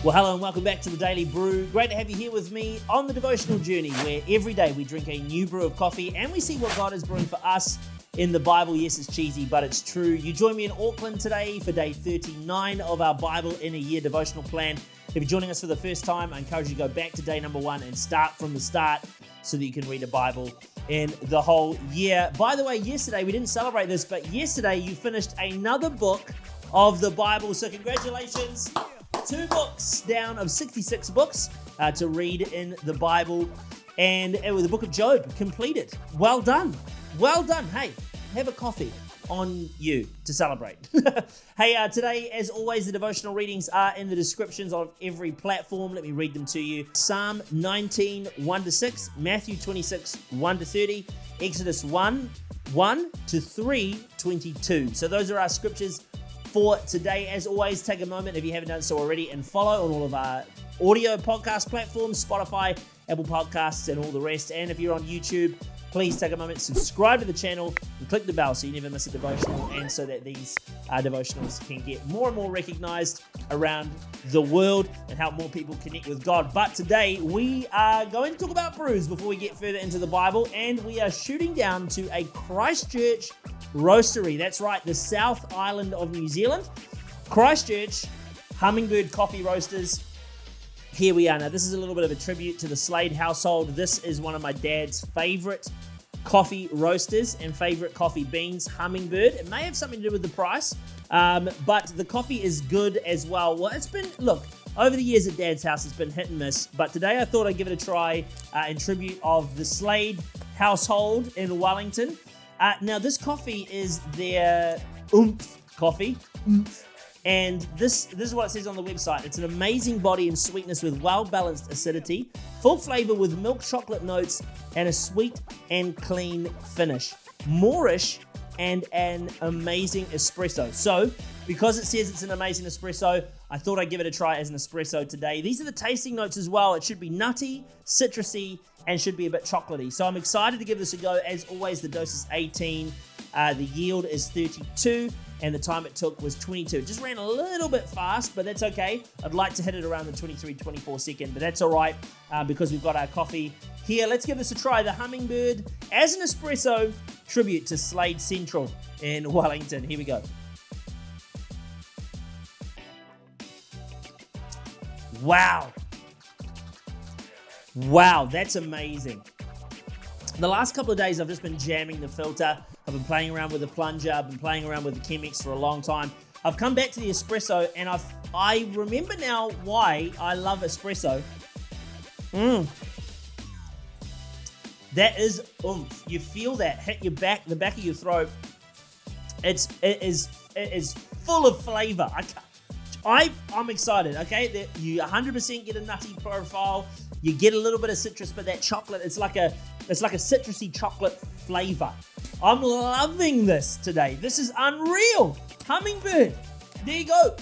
Well, hello and welcome back to the Daily Brew. Great to have you here with me on the devotional journey where every day we drink a new brew of coffee and we see what God is brewing for us in the Bible. Yes, it's cheesy, but it's true. You join me in Auckland today for day 39 of our Bible in a Year devotional plan. If you're joining us for the first time, I encourage you to go back to day number 1 and start from the start so that you can read a Bible in the whole year. By the way, yesterday, we didn't celebrate this, but yesterday you finished another book of the Bible. So congratulations. 2 books down of 66 books to read in the Bible, and it was the book of Job completed. Well done. Well done. Hey, have a coffee on you to celebrate. Hey, today, as always, the devotional readings are in the descriptions of every platform. Let me read them to you. Psalm 19, 1-6, Matthew 26, 1-30, Exodus 1, 1-3, 22. So those are our scriptures for today. As always, take a moment, if you haven't done so already, and follow on all of our audio podcast platforms, Spotify, Apple Podcasts, and all the rest. And if you're on YouTube, please take a moment, subscribe to the channel, and click the bell so you never miss a devotional, and so that these devotionals can get more and more recognized around the world and help more people connect with God. But today, we are going to talk about brews before we get further into the Bible, and we are shooting down to a Christchurch roastery. That's right, the South Island of New Zealand. Christchurch Hummingbird Coffee Roasters. Here we are. Now, this is a little bit of a tribute to the Slade household. This is one of my dad's favorite coffee roasters and favorite coffee beans, Hummingbird. It may have something to do with the price, but the coffee is good as well. Well, it's been, look, over the years at Dad's house, it's been hit and miss, but today I thought I'd give it a try in tribute of the Slade household in Wellington. Now, this coffee is their oomph coffee. Oomph. And this is what it says on the website. It's an amazing body and sweetness with well-balanced acidity, full flavor with milk chocolate notes, and a sweet and clean finish. Moorish and an amazing espresso. So, because it says it's an amazing espresso, I thought I'd give it a try as an espresso today. These are the tasting notes as well. It should be nutty, citrusy, and should be a bit chocolatey. So I'm excited to give this a go. As always, the dose is 18, the yield is 32, and the time it took was 22. It just ran a little bit fast, but that's okay. I'd like to hit it around the 23, 24 second, but that's all right because we've got our coffee here. Let's give this a try. The Hummingbird as an espresso, tribute to Slade Central in Wellington. Here we go. Wow. Wow, that's amazing. The last couple of days, I've just been jamming the filter. I've been playing around with the plunger. I've been playing around with the Chemex for a long time. I've come back to the espresso, and I remember now why I love espresso. That is oomph. You feel that hit your back, the back of your throat. It is full of flavor. I'm excited. Okay, that you 100% get a nutty profile. You get a little bit of citrus, but that chocolate, it's like a citrusy chocolate flavor. I'm loving this today. This is unreal. Hummingbird. There you go.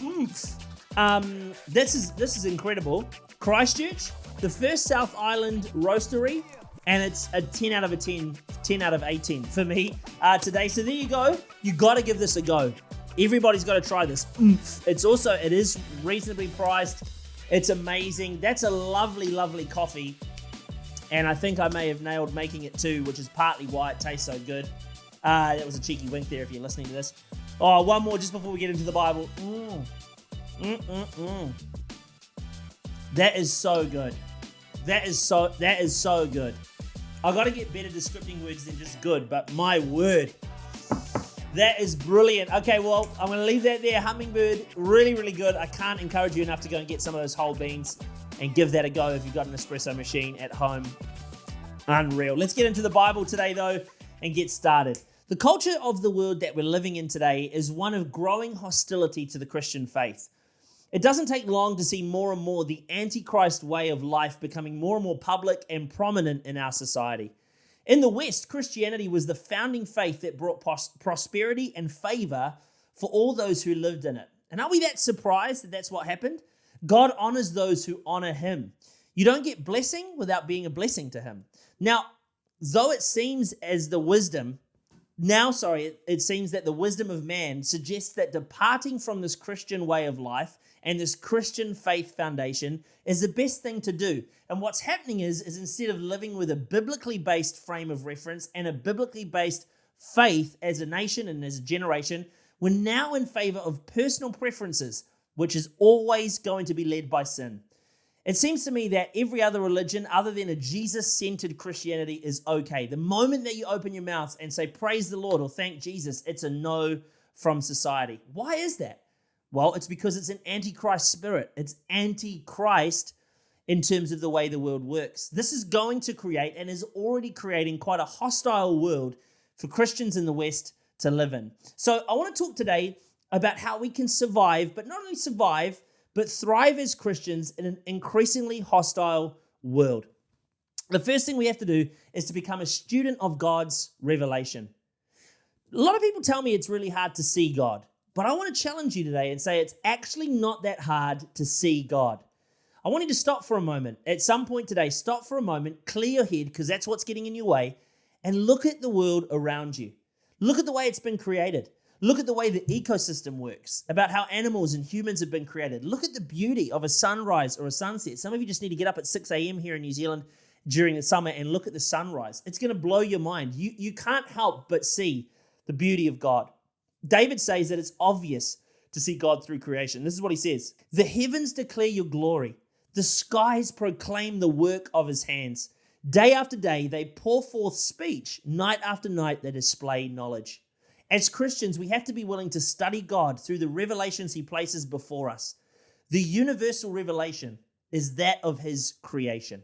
This is incredible. Christchurch, the first South Island roastery, and it's a 10 out of 18 for me today. So there you go. You got to give this a go. Everybody's got to try this. It is reasonably priced. It's amazing. That's a lovely, lovely coffee. And I think I may have nailed making it too, which is partly why it tastes so good. That was a cheeky wink there if you're listening to this. Oh, one more just before we get into the Bible. That is so good. That is so good. I got to get better descripting words than just good, but my word. That is brilliant. Okay, well, I'm going to leave that there. Hummingbird, really, really good. I can't encourage you enough to go and get some of those whole beans and give that a go if you've got an espresso machine at home. Unreal. Let's get into the Bible today, though, and get started. The culture of the world that we're living in today is one of growing hostility to the Christian faith. It doesn't take long to see more and more the Antichrist way of life becoming more and more public and prominent in our society. In the West, Christianity was the founding faith that brought prosperity and favor for all those who lived in it. And are we that surprised that that's what happened? God honors those who honor him. You don't get blessing without being a blessing to him. Now, though it seems as the wisdom it seems that the wisdom of man suggests that departing from this Christian way of life and this Christian faith foundation is the best thing to do. And what's happening is instead of living with a biblically based frame of reference and a biblically based faith as a nation and as a generation, we're now in favor of personal preferences, which is always going to be led by sin. It seems to me that every other religion other than a Jesus-centered Christianity is okay. The moment that you open your mouth and say, praise the Lord or thank Jesus, it's a no from society. Why is that? Well, it's because it's an antichrist spirit. It's antichrist in terms of the way the world works. This is going to create and is already creating quite a hostile world for Christians in the West to live in. So I want to talk today about how we can survive, but not only survive, but thrive as Christians in an increasingly hostile world. The first thing we have to do is to become a student of God's revelation. A lot of people tell me it's really hard to see God, but I want to challenge you today and say it's actually not that hard to see God. I want you to stop for a moment. At some point today, stop for a moment, clear your head, because that's what's getting in your way, and look at the world around you. Look at the way it's been created. Look at the way the ecosystem works, about how animals and humans have been created. Look at the beauty of a sunrise or a sunset. Some of you just need to get up at 6 a.m. here in New Zealand during the summer and look at the sunrise. It's going to blow your mind. You can't help but see the beauty of God. David says that it's obvious to see God through creation. This is what he says. The heavens declare your glory. The skies proclaim the work of his hands. Day after day, they pour forth speech. Night after night, they display knowledge. As Christians, we have to be willing to study God through the revelations he places before us. The universal revelation is that of his creation.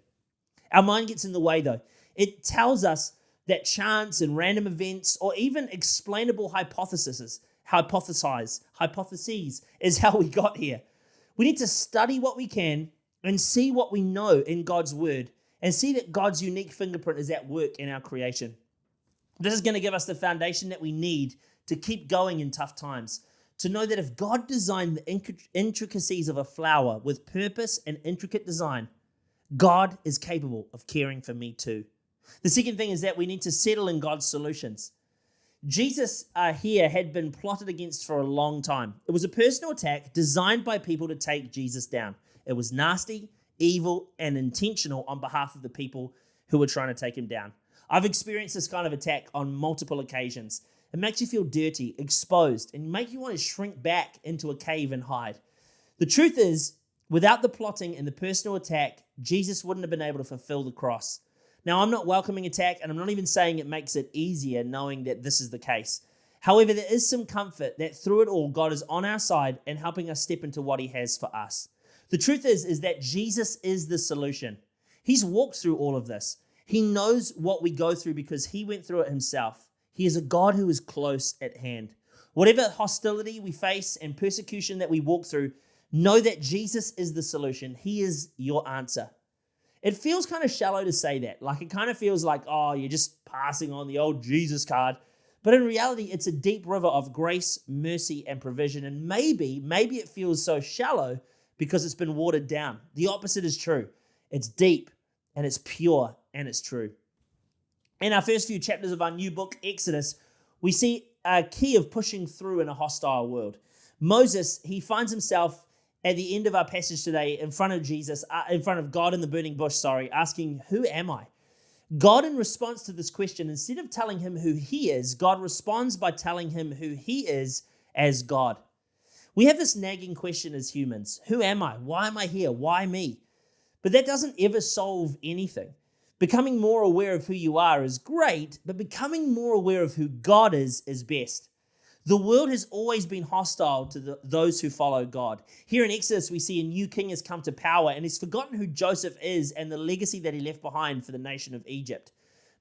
Our mind gets in the way, though. It tells us that chance and random events, or even explainable hypotheses is how we got here. We need to study what we can and see what we know in God's word and see that God's unique fingerprint is at work in our creation. This is going to give us the foundation that we need to keep going in tough times, to know that if God designed the intricacies of a flower with purpose and intricate design, God is capable of caring for me too. The second thing is that we need to settle in God's solutions. Jesus here had been plotted against for a long time. It was a personal attack designed by people to take Jesus down. It was nasty, evil, and intentional on behalf of the people who were trying to take him down. I've experienced this kind of attack on multiple occasions. It makes you feel dirty, exposed, and make you want to shrink back into a cave and hide. The truth is, without the plotting and the personal attack, Jesus wouldn't have been able to fulfill the cross. Now, I'm not welcoming attack, and I'm not even saying it makes it easier knowing that this is the case. However, there is some comfort that through it all, God is on our side and helping us step into what he has for us. The truth is that Jesus is the solution. He's walked through all of this. He knows what we go through because he went through it himself. He is a God who is close at hand. Whatever hostility we face and persecution that we walk through, know that Jesus is the solution. He is your answer. It feels kind of shallow to say that. Like it kind of feels like, oh, you're just passing on the old Jesus card. But in reality, it's a deep river of grace, mercy, and provision. And maybe it feels so shallow because it's been watered down. The opposite is true. It's deep and it's pure and it's true. In our first few chapters of our new book, Exodus, we see a key of pushing through in a hostile world. Moses, he finds himself at the end of our passage today in front of Jesus, in front of God in the burning bush, asking, who am I? God, in response to this question, instead of telling him who he is, God responds by telling him who he is as God. We have this nagging question as humans. Who am I? Why am I here? Why me? But that doesn't ever solve anything. Becoming more aware of who you are is great, but becoming more aware of who God is best. The world has always been hostile to those who follow God. Here in Exodus, we see a new king has come to power and he's forgotten who Joseph is and the legacy that he left behind for the nation of Egypt.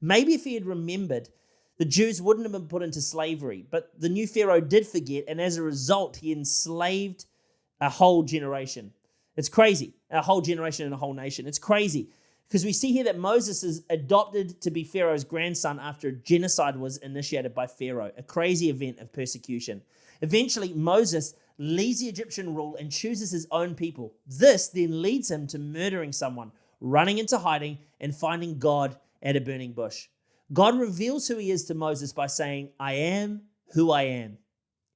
Maybe if he had remembered, the Jews wouldn't have been put into slavery, but the new Pharaoh did forget, and as a result, he enslaved a whole generation. It's crazy, a whole generation and a whole nation. It's crazy. Because we see here that Moses is adopted to be Pharaoh's grandson after a genocide was initiated by Pharaoh, a crazy event of persecution. Eventually, Moses leaves the Egyptian rule and chooses his own people. This then leads him to murdering someone, running into hiding, and finding God at a burning bush. God reveals who he is to Moses by saying, I am who I am.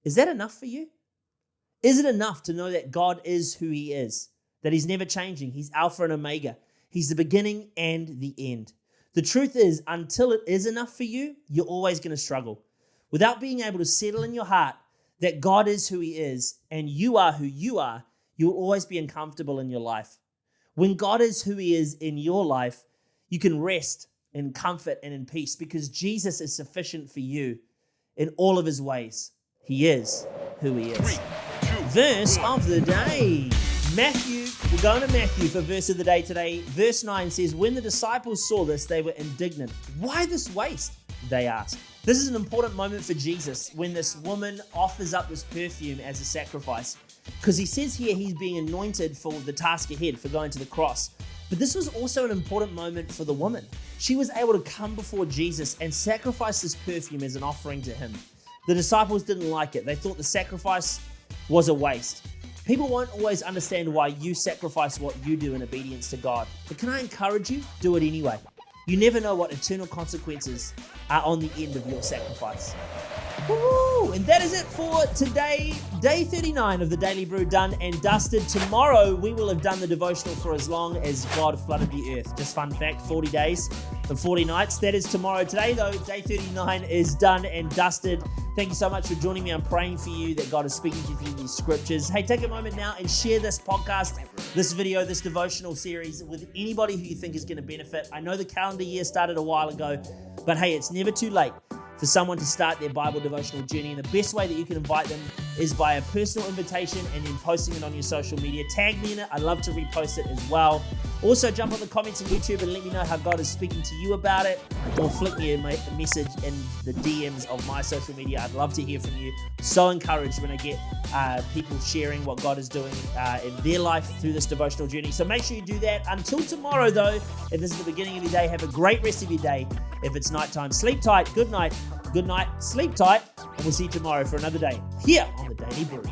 Is that enough for you? Is it enough to know that God is who he is? That he's never changing. He's Alpha and Omega. He's the beginning and the end. The truth is, until it is enough for you, you're always going to struggle. Without being able to settle in your heart that God is who he is and you are who you are, you'll always be uncomfortable in your life. When God is who he is in your life, you can rest in comfort and in peace because Jesus is sufficient for you in all of his ways. He is who he is. Verse of the day. Matthew, we're going to Matthew for verse of the day today. Verse 9 says, when the disciples saw this, they were indignant. Why this waste? They asked. This is an important moment for Jesus when this woman offers up this perfume as a sacrifice. Because he says here he's being anointed for the task ahead, for going to the cross. But this was also an important moment for the woman. She was able to come before Jesus and sacrifice this perfume as an offering to him. The disciples didn't like it. They thought the sacrifice was a waste. People won't always understand why you sacrifice what you do in obedience to God. But can I encourage you? Do it anyway. You never know what eternal consequences are on the end of your sacrifice. Woo! And that is it for today, day 39 of the Daily Brew done and dusted. Tomorrow, we will have done the devotional for as long as God flooded the earth. Just fun fact, 40 days and 40 nights. That is tomorrow. Today, though, day 39 is done and dusted. Thank you so much for joining me. I'm praying for you that God is speaking to you through these scriptures. Hey, take a moment now and share this podcast, this video, this devotional series with anybody who you think is going to benefit. I know the calendar year started a while ago, but hey, it's never too late for someone to start their Bible devotional journey. And the best way that you can invite them is by a personal invitation and then posting it on your social media. Tag me in it. I love to repost it as well. Also, jump on the comments on YouTube and let me know how God is speaking to you about it. Or flick me a message in the DMs of my social media. I'd love to hear from you. So encouraged when I get people sharing what God is doing in their life through this devotional journey. So make sure you do that. Until tomorrow, though, if this is the beginning of your day, have a great rest of your day. If it's nighttime, sleep tight. Good night. Good night. Sleep tight. And we'll see you tomorrow for another day here on the Daily Brew.